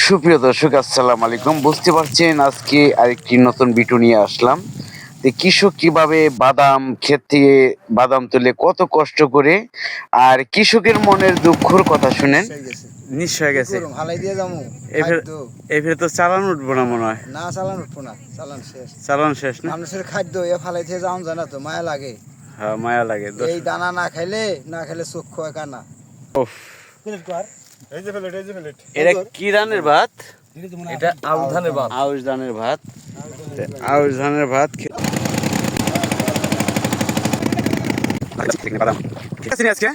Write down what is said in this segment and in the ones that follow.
সুপ্রিয় দর্শক, আসসালামু আলাইকুম। বুঝতে পারছেন আজকে আরেকটি নতুন ভিডিও নিয়ে আসলাম। যে কৃষক কিভাবে বাদাম ক্ষেত থেকে বাদাম তুলে কত কষ্ট করে, আর কৃষকের মনের দুঃখর কথা শুনেন। নিশ্চয় গেছে হালাই দিয়ে যাবো এফের খাদ্য এফের তো চালান উঠবো না মনে হয়। না চালান উঠবো না, চালান শেষ। চালান শেষ না? মানুষের খাদ্য এ ফালাই থেকে যাওয়া যায় না তো, মায়া লাগে। হ্যাঁ, মায়া লাগে। এই দানা না খাইলে চোখ খোয়া কানা। উফ, এটা কি ধানের ভাত? এটা আউশ ধানের ভাত। আউশ ধানের ভাত। আউশ ধানের ভাত আজকে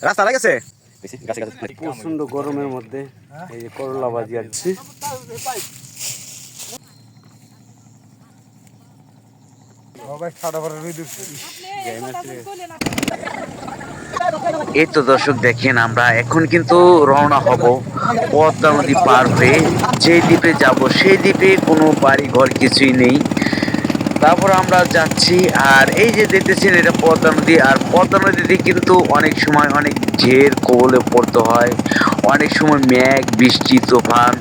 রাস্তা লাগেছে প্রচন্ড গরমের মধ্যে। এই যে করলা বাজি আসছে। এই তো দর্শক দেখেন, আমরা এখন কিন্তু রওনা হব পদ্মা নদী পার হয়ে। যে দ্বীপে যাব সেই দ্বীপে কোনো বাড়ি ঘর কিছুই নেই। তারপর আমরা যাচ্ছি, আর এই যে দেখতেছেন এটা পদ্মা নদী। আর পদ্মা নদীতে কিন্তু অনেক সময় অনেক ঢের কবলে পড়তে হয়, অনেক সময় মেঘ বৃষ্টি তুফান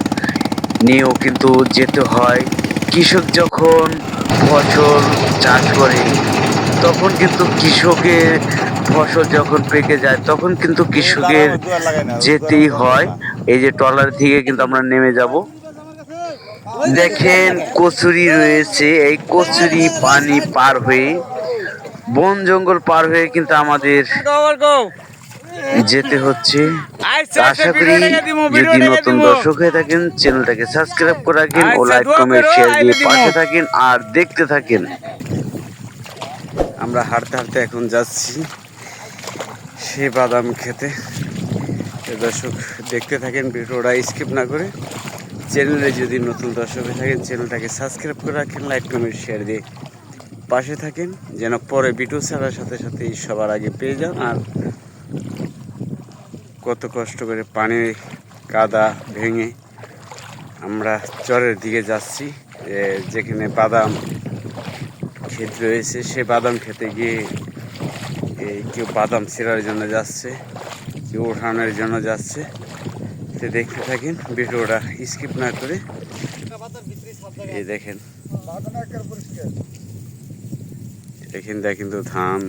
নিয়েও কিন্তু যেতে হয়। কৃষক যখন ফসল চাষ করে তখন কিন্তু কৃষকের ফসল যখন পেকে যায় তখন কিন্তু কৃষকের যেতেই হয়। এই যে ট্রলার থেকে কিন্তু আমরা নেমে যাব। দেখেন কচুরি রয়েছে, এই কচুরি পানি পার হয়ে বন জঙ্গল পার হয়ে কিন্তু আমাদের যেতে হচ্ছে। আশা করি যদি নতুন দর্শক হয়ে থাকেন চ্যানেলটাকে সাবস্ক্রাইব করে রাখেন ও লাইক কমেন্ট শেয়ার দিয়ে পাশে থাকেন আর দেখতে থাকেন। আমরা হাঁটতে হাঁটতে এখন যাচ্ছি সেই বাদাম খেতে। দর্শক দেখতে থাকেন, ভিডিওটা স্কিপ না করে। চ্যানেলে যদি নতুন দর্শক হয়ে থাকেন চ্যানেলটাকে সাবস্ক্রাইব করে রাখেন, লাইক কমেন্ট শেয়ার দিয়ে পাশে থাকেন, যেন পরে ভিডিও ছাড়ার সাথে সাথেই সবার আগে পেয়ে যান। আর কত কষ্ট করে পানি কাদা ভেঙে আমরা চরের দিকে যাচ্ছি, যেখানে বাদাম ক্ষেত রয়েছে। সে বাদাম খেতে গিয়ে কেউ বাদাম ছিঁড়ার জন্য যাচ্ছে, কেউ ওঠানোর জন্য যাচ্ছে। তো দেখতে থাকেন ভিডিওটা স্কিপ না করে। এই দেখেন এখানটা কিন্তু ধান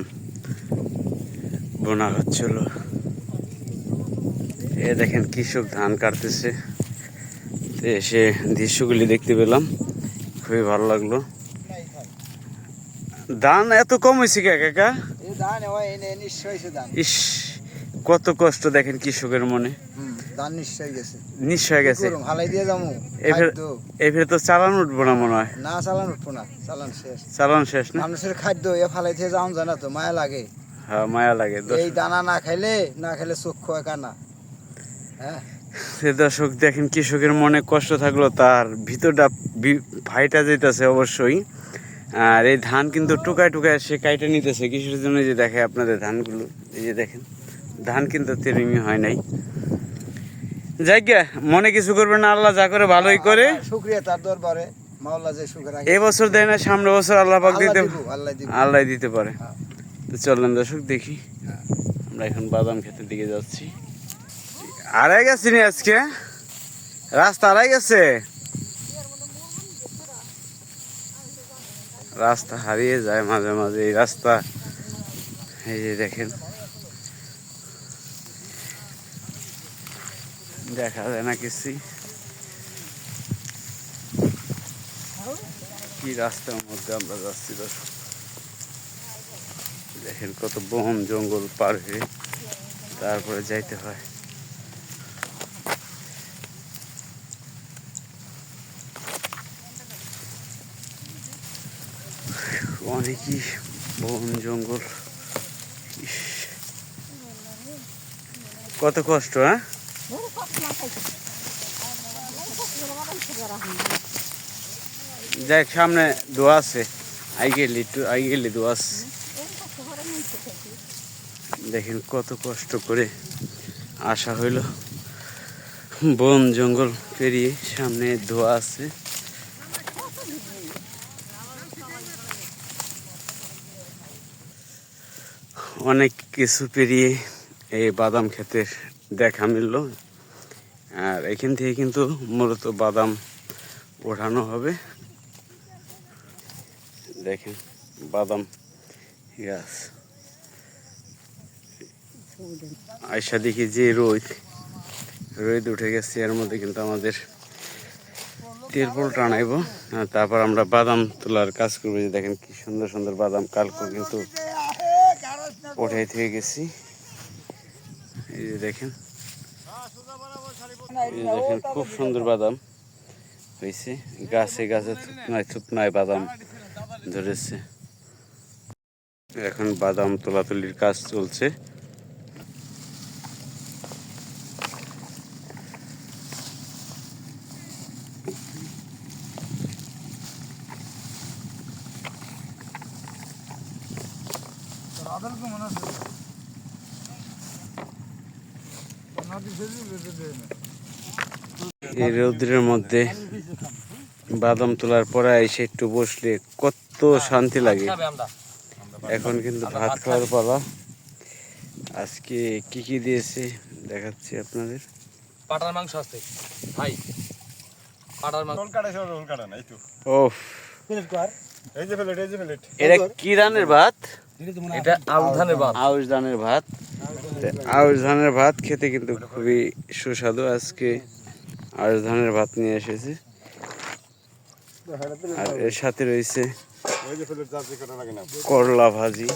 বোনা হচ্ছিল। এ দেখেন কৃষক ধান কাটতেছে। এসে দৃশ্যগুলি দেখতে পেলাম, খুবই ভালো লাগলো। ধান এত কম হয়েছে কাকা? ইস, কত কষ্ট দেখেন কৃষকের মনে। নিশ্চয় গেছে এফের তো চালান উঠবো না মনে হয়। না চালান উঠবো না, চালান শেষ। চালান শেষ না? মানুষের খাদ্য এ ফালাই থেকে যাওয়া যায় না তো, মায়া লাগে। হ্যাঁ, মায়া লাগে। এই দানা না খাইলে চোখ খোয়া কানা। হ্যাঁ, দর্শক দেখেন কৃষকের মনে কষ্ট থাকলো, তার ভিতরটা ফাইটা যেতেছে অবশ্যই। আর এই ধান কিন্তু টুকায় টুকায় সে কাইটে নিতেছে কিসের জন্য, যে দেখে আপনাদের ধানগুলো। এই যে দেখেন ধান কিন্তু তেরিমি হয় নাই। যাই গে, মনে কিছু করবে না, আল্লাহ যা করে ভালোই করে। শুকরিয়া তার দরবারে, মাওলা যে সুখ রাখে। এই বছর দেয় না, সামনের বছর আল্লাহ পাক দিতে, আল্লাহ দিতে পারে। হ্যাঁ। তো চলেন দর্শক দেখি, আমরা এখন বাদাম ক্ষেতের দিকে যাচ্ছি। আড়াই গেছি নি আজকে, রাস্তা আড়াই গেছে, রাস্তা হারিয়ে যায় মাঝে মাঝে এই রাস্তা। এই যে দেখেন দেখা যায় না কিছু, কি রাস্তার মধ্যে আমরা যাচ্ছি দর্শক। দেখেন কত বন জঙ্গল পার হয়ে তারপরে যাইতে হয়। অনেকই বন জঙ্গল, কত কষ্ট। হ্যাঁ, দেখ সামনে দোয়া আছে, আই গেলি দোয়া আছে। দেখেন কত কষ্ট করে আসা হইল, বন জঙ্গল পেরিয়ে সামনে দোয়া আছে। অনেক কিছু পেরিয়ে এই বাদাম ক্ষেতের দেখা মিলল। আর এখান থেকে কিন্তু মূলত বাদাম ওঠানো হবে। দেখেন বাদাম গাছ, আয়সা দেখি যে রোদ উঠে গেছে, এর মধ্যে কিন্তু আমাদের তিরপল টানাইব, তারপর আমরা বাদাম তোলার কাজ করবো। যে দেখেন কি সুন্দর সুন্দর বাদাম কালকে কিন্তু উঠাই থেকে গেছি। এই যে দেখেন, খুব সুন্দর বাদাম হয়েছে, গাছে গাছে থুতনায় বাদাম ধরেছে। এখন বাদাম তোলাতুলির কাজ চলছে। এই রৌদ্রের মধ্যে বাদাম তোলার পরে এসে একটু বসলে কত শান্তি লাগে। এখন কিন্তু ভাত খাওয়ার পালা। আজকে কি কি দিয়েছে দেখাচ্ছি আপনাদের। পাটার মাংস আছে ভাই, পাটার মাংস। ওফ, এটা কি ধানের ভাত? এটা আউশ ধানের ভাত। আউশ ধানের ভাত। আউশ ধানের ভাত খেতে কিন্তু খুবই সুস্বাদু। আজকে আউশ ধানের ভাত নিয়ে এসেছি, আর এর সাথে রয়েছে করলা ভাজি।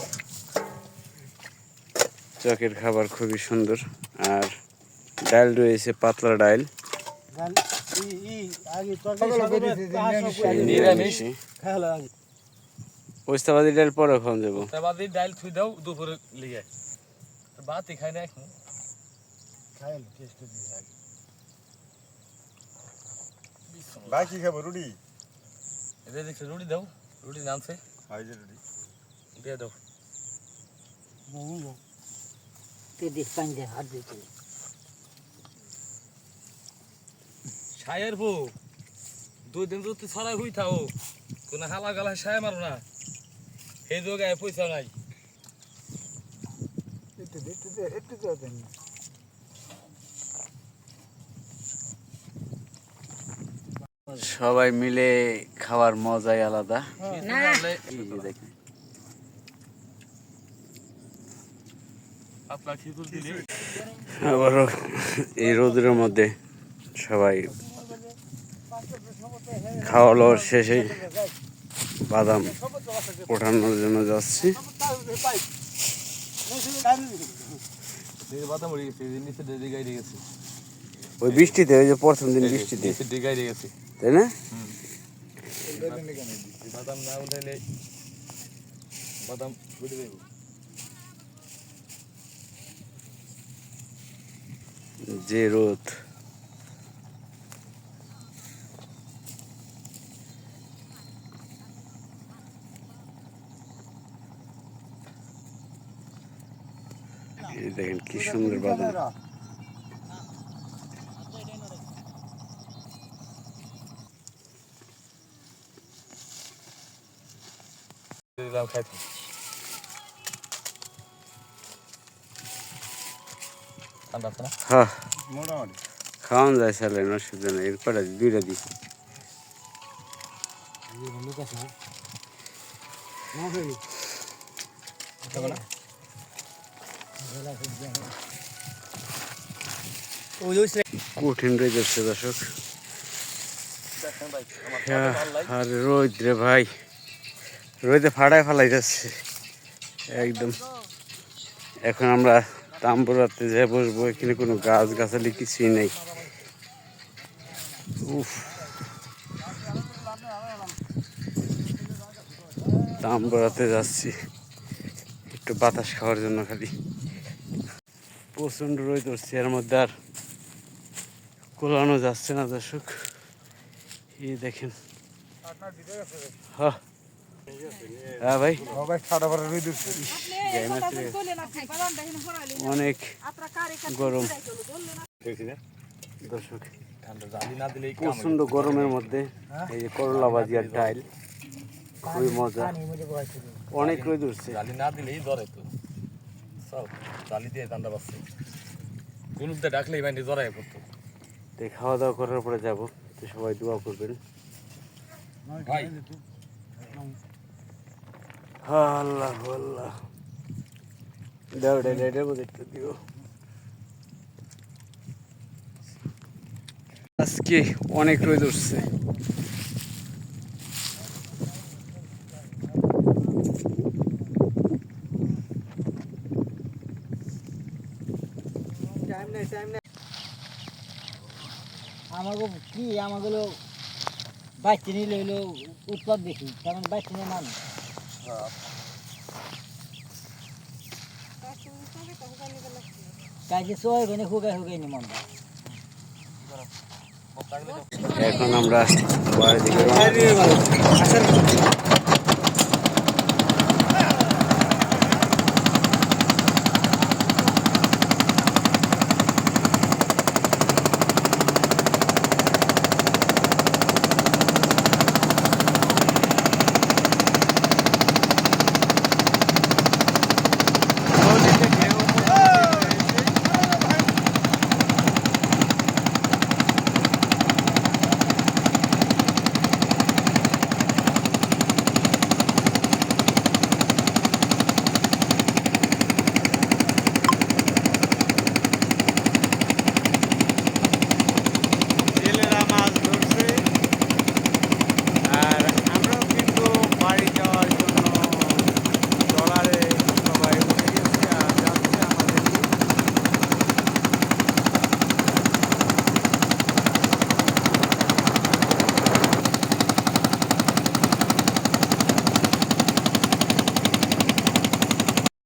চকের খাবার খুবই সুন্দর। আর ডাল রয়েছে, পাতলা ডাল। নিরামিষ। ওস্তাবাদি ডাল পরে খাওয়া যাবো। ওস্তাবাদি ডাল থুই দাও দুপুরে লিয়ে, ভাতই খাই না এখন। ভাই কি খাবো? রুটি? এটা দেখছি রুটি দাও, রুটি নামছে দিয়ে দাও। ছায়ের বউ 2 দিন যদি ছড়াই হই থাও, কোনো হালা গালা ছায় মারো না, সেই জায়গায় পয়সা নাই। সবাই মিলে খাওয়ার মজাই আলাদা। দেখেন পাতলা খিচুড়ি দিলে আবারও এই রোদের মধ্যে সবাই খাওয়া দাওয়ার শেষে বাদাম ওঠানোর জন্য যাচ্ছি। বাদাম উড়ে গেছে, নিচে ডিগাই দিয়ে গেছে। ওই বৃষ্টিতে, ওই যে প্রথম দিন বৃষ্টিতে, নিচে ডিগাই দিয়ে গেছে, তাই না? বাদাম না উঠাইলে বাদাম উঠে দেবো। যে রোদ, এই দেখেন কি সুন্দর বাদাম। দিলাম খাইতে। ঠান্ডা আছে না? হ্যাঁ, মোটামুটি খাওয়ান যায় স্যালেন, অসুবিধা নেই। এরপরে দুইটা দিই। কঠিন রোদ যাচ্ছে দর্শক। আর রোদ রে ভাই, রোদে ফাড়ায় ফালাই যাচ্ছে একদম। এখন আমরা তাম্বুরাতে যে বসবো, এখানে কোনো গাছ গাছালি কিছুই নেই। উফ, তাম্বুরাতে যাচ্ছি একটু বাতাস খাওয়ার জন্য খালি। প্রচণ্ড রোদ উঠছে, এর মধ্যে আর কোলানো যাচ্ছে না দর্শক। এই দেখেন, হ্যাঁ হ্যাঁ ভাই, অনেক গরম দর্শক। ঠান্ডা জালি না দিলেই কাম। প্রচণ্ড গরমের মধ্যে এই যে করলা ভাজি আর ডাল, খুবই মজা। অনেক রোদ উঠছে। জালি না দিলেই জ্বরে তো সব, জালি দিয়ে ঠান্ডা পাচ্ছে। গুলুপ দিয়ে ডাকলেই বাইরে জ্বরায় পড়তো। তো খাওয়া দাওয়া করার পরে যাব, তো সবাই দোয়া করবেন। ভাই আল্লাহ আল্লাহ, দাও এটার মধ্যে একটু দিও। আজকে অনেক রোদ উঠছে। আমাকে কি আমাগুলো বাচ্চা নিলে হইলো উৎপাদ দেখি, কারণ বাচ্চা নিয়ে মানুষ কাজে সবাই ওখানে হুগাই হুগাই নি মন্দা। এখন আমরা বাড়ির দিকে রওনা দিচ্ছি।